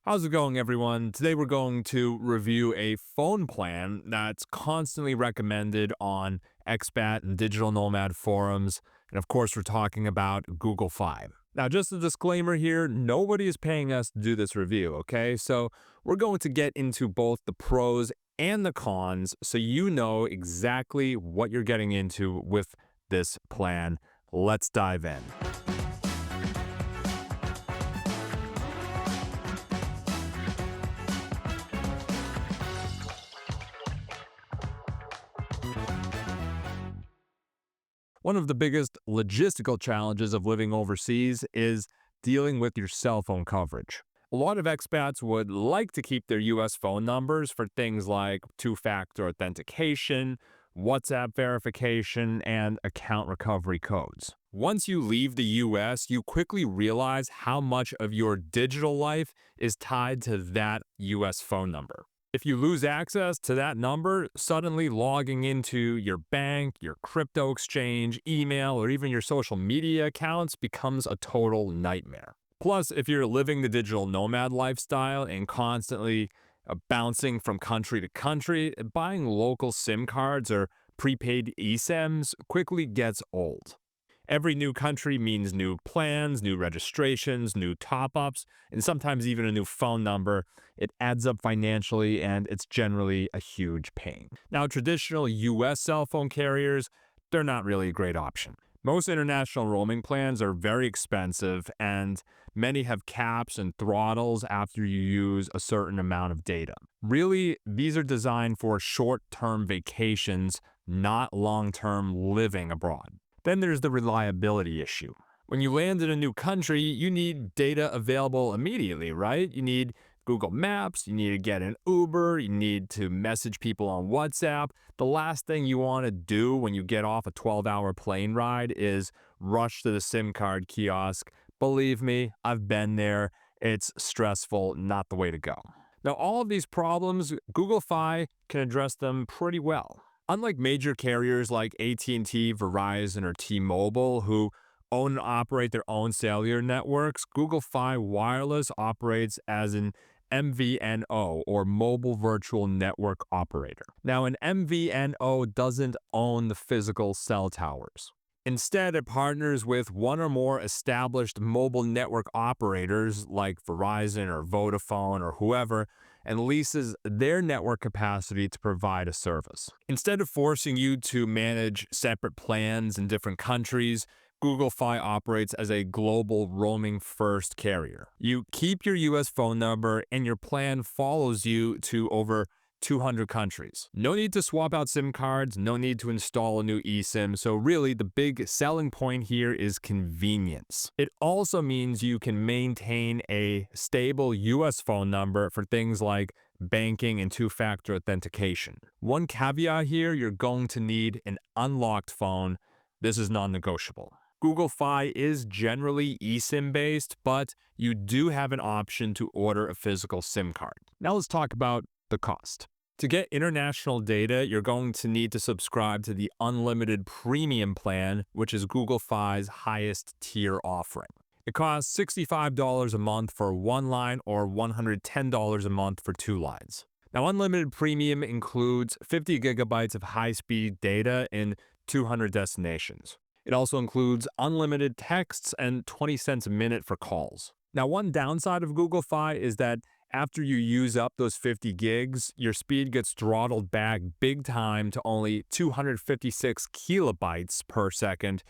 How's it going, everyone? Today we're going to review a phone plan that's constantly recommended on expat and digital nomad forums. And of course, we're talking about Google Fi. Now, just a disclaimer here, nobody is paying us to do this review, okay? So we're going to get into both the pros and the cons so you know exactly what you're getting into with this plan. Let's dive in. One of the biggest logistical challenges of living overseas is dealing with your cell phone coverage. A lot of expats would like to keep their US phone numbers for things like two-factor authentication, WhatsApp verification, and account recovery codes. Once you leave the US, you quickly realize how much of your digital life is tied to that US phone number. If you lose access to that number, suddenly logging into your bank, your crypto exchange, email, or even your social media accounts becomes a total nightmare. Plus, if you're living the digital nomad lifestyle and constantly bouncing from country to country, buying local SIM cards or prepaid eSIMs quickly gets old. Every new country means new plans, new registrations, new top ups, and sometimes even a new phone number. It adds up financially, and it's generally a huge pain. Now, traditional US cell phone carriers, they're not really a great option. Most international roaming plans are very expensive, and many have caps and throttles after you use a certain amount of data. Really, these are designed for short term vacations, not long term living abroad. Then there's the reliability issue. When you land in a new country, you need data available immediately, right? You need Google Maps, you need to get an Uber, you need to message people on WhatsApp. The last thing you want to do when you get off a 12-hour plane ride is rush to the SIM card kiosk. Believe me, I've been there. It's stressful, not the way to go. Now, all of these problems, Google Fi can address them pretty well. Unlike major carriers like AT&T, Verizon, or T-Mobile, who own and operate their own cellular networks, Google Fi Wireless operates as an MVNO, or Mobile Virtual Network Operator. Now, an MVNO doesn't own the physical cell towers. Instead, it partners with one or more established mobile network operators like Verizon or Vodafone or whoever, and leases their network capacity to provide a service. Instead of forcing you to manage separate plans in different countries, Google Fi operates as a global roaming first carrier. You keep your US phone number and your plan follows you to over 200 countries. No need to swap out SIM cards, no need to install a new eSIM, so really the big selling point here is convenience. It also means you can maintain a stable US phone number for things like banking and two-factor authentication. One caveat here, you're going to need an unlocked phone. This is non-negotiable. Google Fi is generally eSIM based, but you do have an option to order a physical SIM card. Now let's talk about the cost. To get international data, you're going to need to subscribe to the unlimited premium plan, which is Google Fi's highest tier offering. It costs $65 a month for one line or $110 a month for two lines. Now, unlimited premium includes 50 gigabytes of high-speed data in 200 destinations. It also includes unlimited texts and 20 cents a minute for calls. Now, one downside of Google Fi is that after you use up those 50 gigs, your speed gets throttled back big time to only 256 kilobytes per second.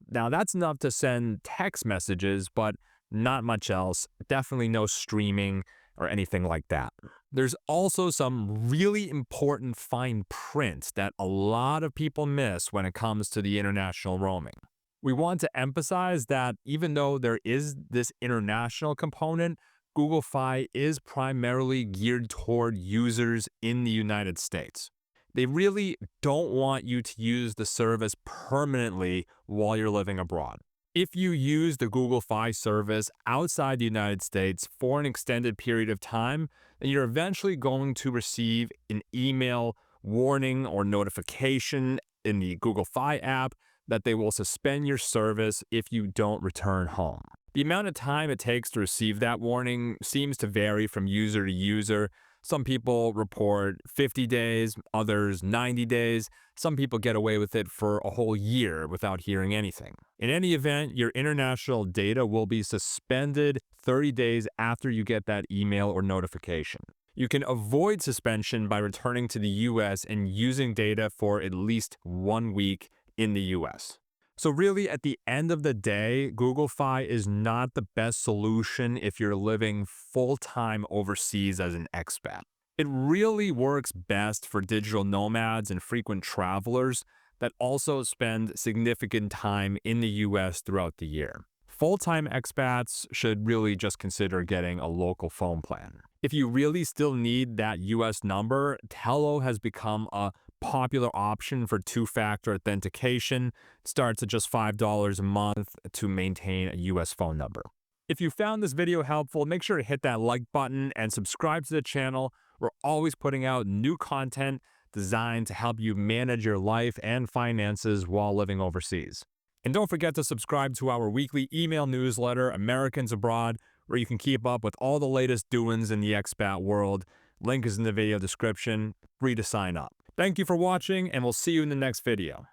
Now, that's enough to send text messages, but not much else. Definitely no streaming or anything like that. There's also some really important fine print that a lot of people miss when it comes to the international roaming. We want to emphasize that even though there is this international component, Google Fi is primarily geared toward users in the United States. They really don't want you to use the service permanently while you're living abroad. If you use the Google Fi service outside the United States for an extended period of time, then you're eventually going to receive an email warning or notification in the Google Fi app that they will suspend your service if you don't return home. The amount of time it takes to receive that warning seems to vary from user to user. Some people report 50 days, others 90 days. Some people get away with it for a whole year without hearing anything. In any event, your international data will be suspended 30 days after you get that email or notification. You can avoid suspension by returning to the US and using data for at least 1 week in the US. So really, at the end of the day, Google Fi is not the best solution if you're living full-time overseas as an expat. It really works best for digital nomads and frequent travelers that also spend significant time in the US throughout the year. Full-time expats should really just consider getting a local phone plan. If you really still need that US number, Tello has become a popular option for two-factor authentication. It starts at just $5 a month to maintain a US phone number. If you found this video helpful, make sure to hit that like button and subscribe to the channel. We're always putting out new content designed to help you manage your life and finances while living overseas. And don't forget to subscribe to our weekly email newsletter, Americans Abroad, where you can keep up with all the latest doings in the expat world. Link is in the video description. Free to sign up. Thank you for watching, and we'll see you in the next video.